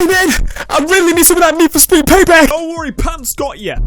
Man, I really need some of that Need for Speed Payback. Don't worry, Pants got ya.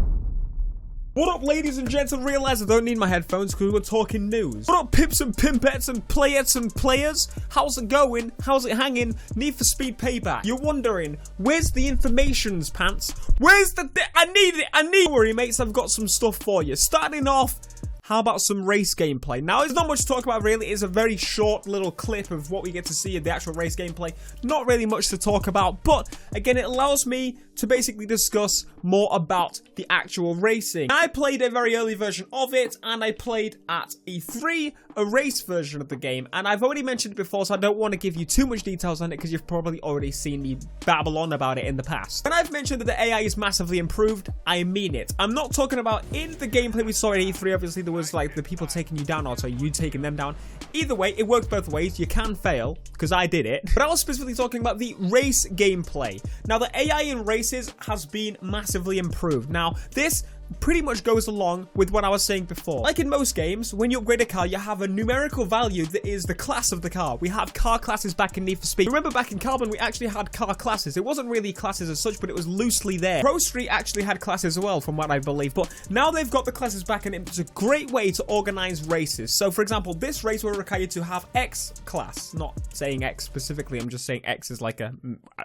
What up, ladies and gents? I realize I don't need my headphones because we're talking news. What up, pips and pimpettes and playettes and players? How's it going? How's it hanging? Need for Speed Payback. You're wondering, where's the informations, Pants? Where's the I need it. Don't worry, mates, I've got some stuff for you. Starting off, how about some race gameplay? Now, there's not much to talk about, really. It's a very short little clip of what we get to see in the actual race gameplay. Not really much to talk about, but again, it allows me to basically discuss more about the actual racing. I played a very early version of it, and I played at E3, a race version of the game, and I've already mentioned it before, so I don't want to give you too much details on it because you've probably already seen me babble on about it in the past. When I've mentioned that the AI is massively improved, I mean it. I'm not talking about in the gameplay we saw at E3. Obviously, there was like the people taking you down, or so you taking them down. Either way, it works both ways. You can fail, because I did it. But I was specifically talking about the race gameplay. Now, the AI in races has been massively improved. Now, this pretty much goes along with what I was saying before. Like in most games, when you upgrade a car, you have a numerical value that is the class of the car. We have car classes back in Need for Speed. Remember back in Carbon, we actually had car classes. It wasn't really classes as such, but it was loosely there. Pro Street actually had classes as well, from what I believe, but now they've got the classes back, and it's a great way to organize races. So, for example, this race will require you to have X class. Not saying X specifically, I'm just saying X is like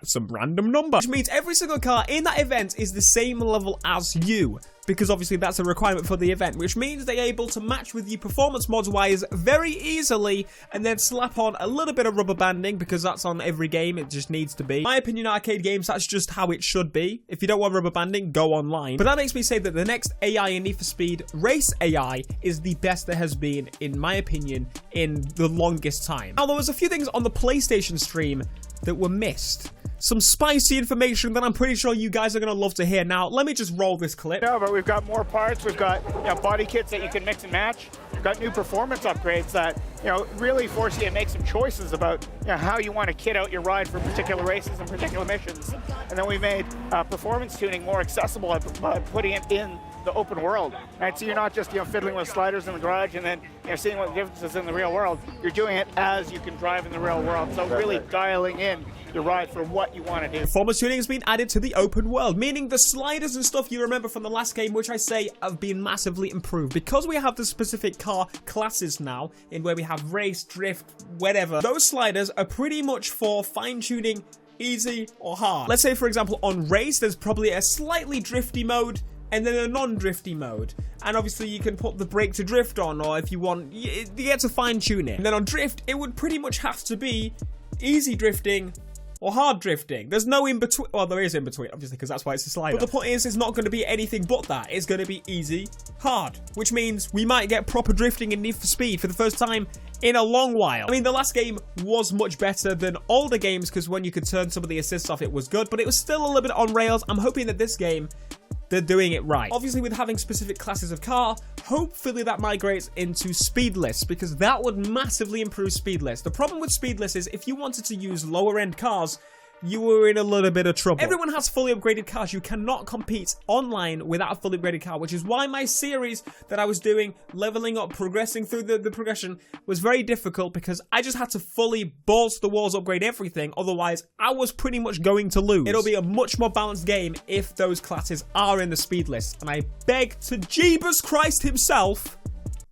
some random number, which means every single car in that event is the same level as you, because obviously that's a requirement for the event, which means they're able to match with you performance mods wise very easily, and then slap on a little bit of rubber banding, because that's on every game. It just needs to be. In my opinion, arcade games, that's just how it should be. If you don't want rubber banding, go online. But that makes me say that the next AI in Need for Speed, race AI, is the best there has been, in my opinion, in the longest time. Now, there was a few things on the PlayStation stream that were missed. Some spicy information that I'm pretty sure you guys are going to love to hear. Now, let me just roll this clip. No, but we've got more parts. We've got, body kits that you can mix and match. We've got new performance upgrades that, really force you to make some choices about, how you want to kit out your ride for particular races and particular missions. And then we made performance tuning more accessible by putting it in the open world. Right? So you're not just, fiddling with sliders in the garage and then, seeing what the difference is in the real world. You're doing it as you can drive in the real world. So really dialing in your ride for what you want to do. Performance tuning has been added to the open world, meaning the sliders and stuff you remember from the last game, which I say have been massively improved. Because we have the specific car classes now, in where we have race, drift, whatever, those sliders are pretty much for fine-tuning easy or hard. Let's say, for example, on race, there's probably a slightly drifty mode, and then a non-drifty mode. And obviously you can put the brake to drift on, or if you want, you get to fine-tune it. And then on drift, it would pretty much have to be easy drifting or hard drifting. There's no in-between. Well, there is in-between, obviously, because that's why it's a slider. But the point is, it's not going to be anything but that. It's going to be easy, hard, which means we might get proper drifting in Need for Speed for the first time in a long while. I mean, the last game was much better than older games, because when you could turn some of the assists off, it was good, but it was still a little bit on rails. I'm hoping that this game, they're doing it right. Obviously, with having specific classes of car, hopefully that migrates into speedless, because that would massively improve speedless. The problem with speedless is if you wanted to use lower end cars, you were in a little bit of trouble. Everyone has fully upgraded cars. You cannot compete online without a fully upgraded car, which is why my series that I was doing, leveling up, progressing through the progression, was very difficult, because I just had to fully balls to the walls upgrade everything. Otherwise, I was pretty much going to lose. It'll be a much more balanced game if those classes are in the speed list. And I beg to Jeebus Christ himself,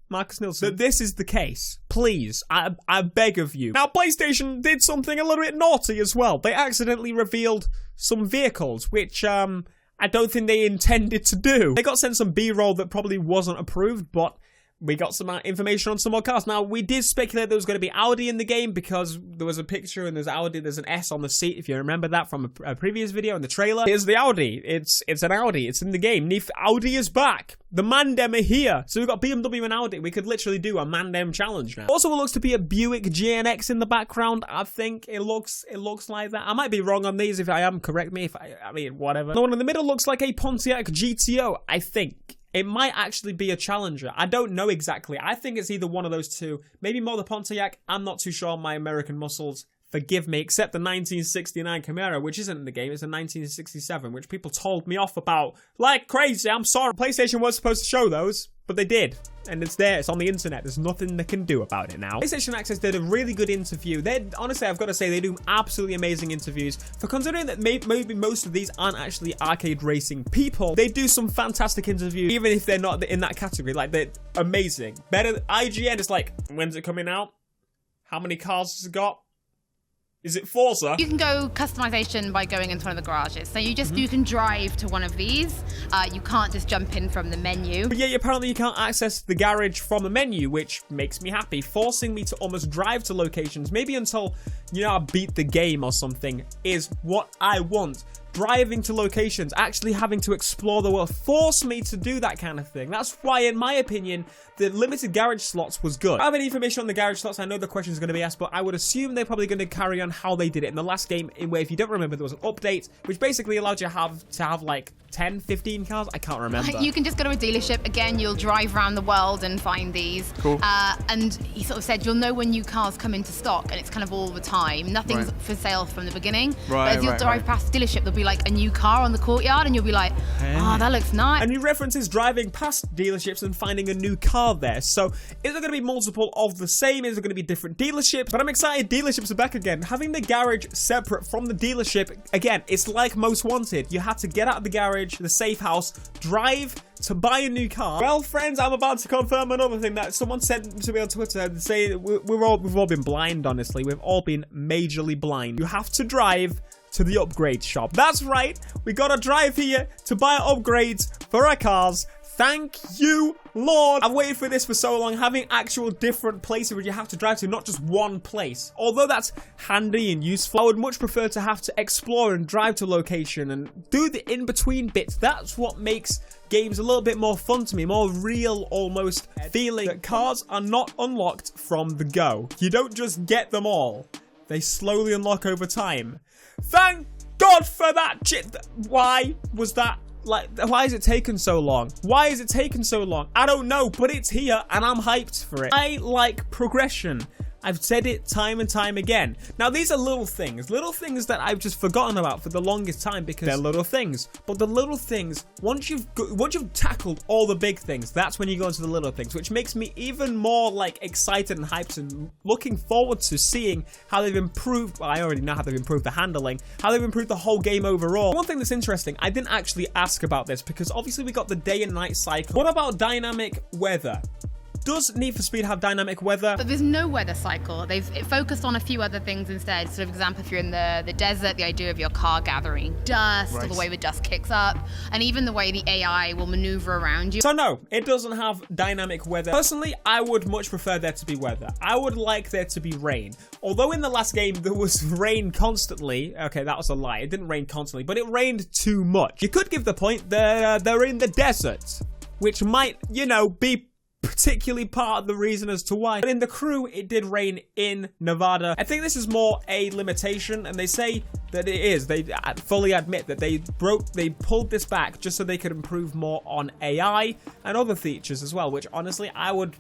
Marcus Nilsson, that this is the case. Please, I beg of you. Now, PlayStation did something a little bit naughty as well. They accidentally revealed some vehicles, which I don't think they intended to do. They got sent some B-roll that probably wasn't approved, but we got some information on some more cars. Now, we did speculate there was going to be Audi in the game, because there was a picture and there's Audi, there's an S on the seat, if you remember that from a previous video in the trailer. Here's the Audi. It's an Audi. It's in the game. Audi is back. The Mandem are here. So we've got BMW and Audi. We could literally do a Mandem challenge now. Also, it looks to be a Buick GNX in the background. I think it looks like that. I might be wrong on these. If I am, correct me. I mean, whatever. The one in the middle looks like a Pontiac GTO, I think. It might actually be a Challenger. I don't know exactly. I think it's either one of those two. Maybe more the Pontiac. I'm not too sure on my American muscles. Forgive me, except the 1969 Camaro, which isn't in the game. It's a 1967, which people told me off about like crazy. I'm sorry. PlayStation was supposed to show those. But they did. And it's there. It's on the internet. There's nothing they can do about it now. PlayStation Access did a really good interview. Honestly, I've got to say, they do absolutely amazing interviews. For considering that maybe most of these aren't actually arcade racing people, they do some fantastic interviews, even if they're not in that category. Like, they're amazing. Better than IGN is like, when's it coming out? How many cars has it got? Is it Forza? You can go customization by going into one of the garages. So you can drive to one of these. You can't just jump in from the menu. But yeah, apparently you can't access the garage from a menu, which makes me happy, forcing me to almost drive to locations, maybe until, you know, I beat the game or something, is what I want. Driving to locations, actually having to explore the world, force me to do that kind of thing. That's why, in my opinion, the limited garage slots was good. I don't have any information on the garage slots. I know the question is going to be asked, but I would assume they're probably going to carry on how they did it in the last game, in where, if you don't remember, there was an update, which basically allowed you to have like 10, 15 cars. I can't remember. You can just go to a dealership. Again, you'll drive around the world and find these. Cool. And he sort of said you'll know when new cars come into stock, and it's kind of all the time. Nothing's for sale from the beginning. Right, but as you'll drive past the dealership, there'll be like a new car on the courtyard, and you'll be like, oh, that looks nice. And he references driving past dealerships and finding a new car there. So is there going to be multiple of the same? Is there going to be different dealerships? But I'm excited dealerships are back again. Having the garage separate from the dealership, again, it's like Most Wanted. You had to get out of the garage, the safe house, drive to buy a new car. Well, friends, I'm about to confirm another thing that someone sent to me on Twitter and say that we've all been blind, honestly. We've all been majorly blind. You have to drive to the upgrade shop. That's right. We gotta drive here to buy upgrades for our cars. Thank you, Lord. I've waited for this for so long, having actual different places where you have to drive to, not just one place. Although that's handy and useful, I would much prefer to have to explore and drive to location and do the in-between bits. That's what makes games a little bit more fun to me, more real almost, feeling that cars are not unlocked from the go. You don't just get them all. They slowly unlock over time. Thank God for that shit. Why was that? Like, why is it taken so long? Why is it taken so long? I don't know, but it's here and I'm hyped for it. I like progression. I've said it time and time again. Now, these are little things that I've just forgotten about for the longest time because they're little things. But the little things, once you've tackled all the big things, that's when you go into the little things, which makes me even more like excited and hyped and looking forward to seeing how they've improved. Well, I already know how they've improved the handling, how they've improved the whole game overall. One thing that's interesting, I didn't actually ask about this because obviously we got the day and night cycle. What about dynamic weather? Does Need for Speed have dynamic weather? But there's no weather cycle. They've focused on a few other things instead. So, for example, if you're in the desert, the idea of your car gathering dust, or the way the dust kicks up, and even the way the AI will maneuver around you. So no, it doesn't have dynamic weather. Personally, I would much prefer there to be weather. I would like there to be rain. Although in the last game there was rain constantly. Okay, that was a lie. It didn't rain constantly, but it rained too much. You could give the point that they're in the desert, which might, you know, be particularly part of the reason as to why. But in the crew, it did rain in Nevada. I think this is more a limitation, and they say that it is. They fully admit that they pulled this back just so they could improve more on AI and other features as well, which honestly, I would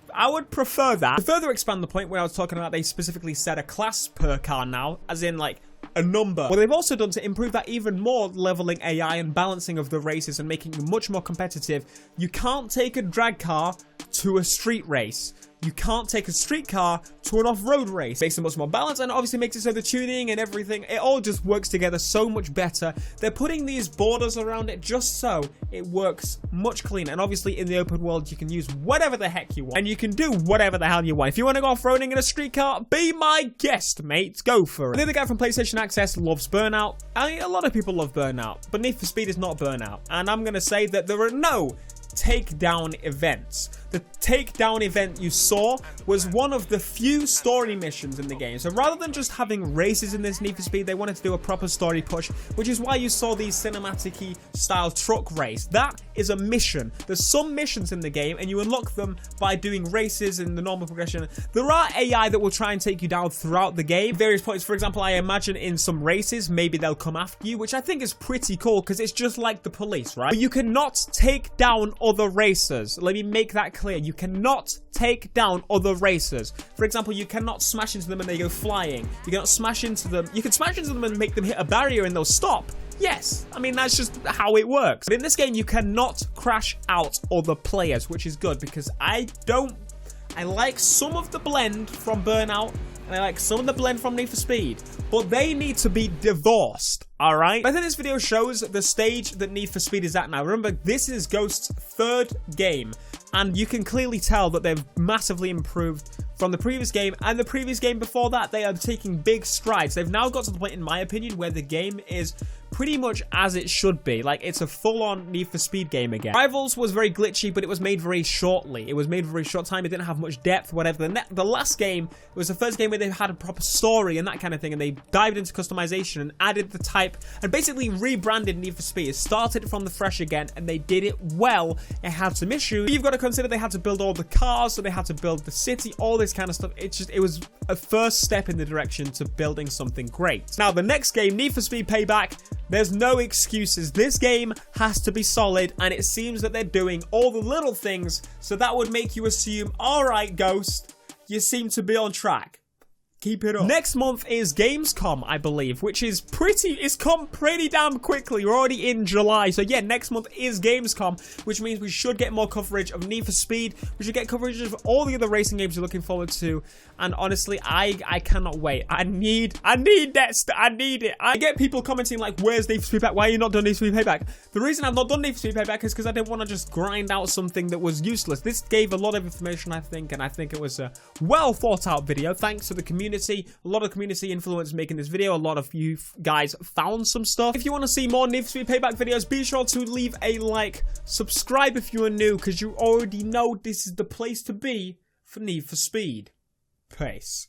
prefer that. To further expand the point where I was talking about, they specifically set a class per car now, as in like a number. What they've also done to improve that even more, leveling AI and balancing of the races and making them much more competitive, you can't take a drag car to a street race. You can't take a street car to an off-road race. Makes it much more balanced and obviously makes it so the tuning and everything, it all just works together so much better. They're putting these borders around it just so it works much cleaner. And obviously in the open world, you can use whatever the heck you want. And you can do whatever the hell you want. If you want to go off-roading in a street car, be my guest, mate. Go for it. The other guy from PlayStation Access loves Burnout. I mean, a lot of people love Burnout, but Need for Speed is not Burnout. And I'm going to say that there are no takedown events. The takedown event you saw was one of the few story missions in the game. So rather than just having races in this Need for Speed, they wanted to do a proper story push, which is why you saw these cinematic-y style truck race. That is a mission. There's some missions in the game and you unlock them by doing races in the normal progression. There are AI that will try and take you down throughout the game. Various points, for example, I imagine in some races, maybe they'll come after you, which I think is pretty cool because it's just like the police, right? But you cannot take down other racers. Let me make that clear. You cannot take down other racers. For example, you cannot smash into them and they go flying. You cannot smash into them. You can smash into them and make them hit a barrier and they'll stop. Yes, I mean, that's just how it works. But in this game, you cannot crash out other players, which is good because I like some of the blend from Burnout, and I like some of the blend from Need for Speed, but they need to be divorced, alright? I think this video shows the stage that Need for Speed is at now. Remember, this is Ghost's 3rd game, and you can clearly tell that they've massively improved from the previous game, and the previous game before that. They are taking big strides. They've now got to the point, in my opinion, where the game is pretty much as it should be. Like, it's a full-on Need for Speed game again. Rivals was very glitchy, but it was made very shortly. It was made for a very short time. It didn't have much depth, whatever. The last game was the first game where they had a proper story and that kind of thing, and they dived into customization and added the type and basically rebranded Need for Speed. It started from the fresh again, and they did it well. It had some issues. You've got to consider they had to build all the cars, so they had to build the city, all this kind of stuff. It was a first step in the direction to building something great. Now, the next game, Need for Speed Payback, there's no excuses. This game has to be solid, and it seems that they're doing all the little things, so that would make you assume, alright, Ghost, you seem to be on track. Keep it up. Next month is Gamescom, I believe, which is it's come pretty damn quickly. We're already in July. So yeah, next month is Gamescom, which means we should get more coverage of Need for Speed. We should get coverage of all the other racing games we're looking forward to. And honestly, I cannot wait. I need that. I need it. I get people commenting like, where's Need for Speed Payback? Why are you not done Need for Speed Payback? The reason I've not done Need for Speed Payback is because I didn't want to just grind out something that was useless. This gave a lot of information, I think, and I think it was a well thought out video. Thanks to the community. A lot of community influence making this video. A lot of you guys found some stuff. If you want to see more Need for Speed Payback videos, be sure to leave a like, subscribe if you are new, because you already know this is the place to be for Need for Speed. Peace.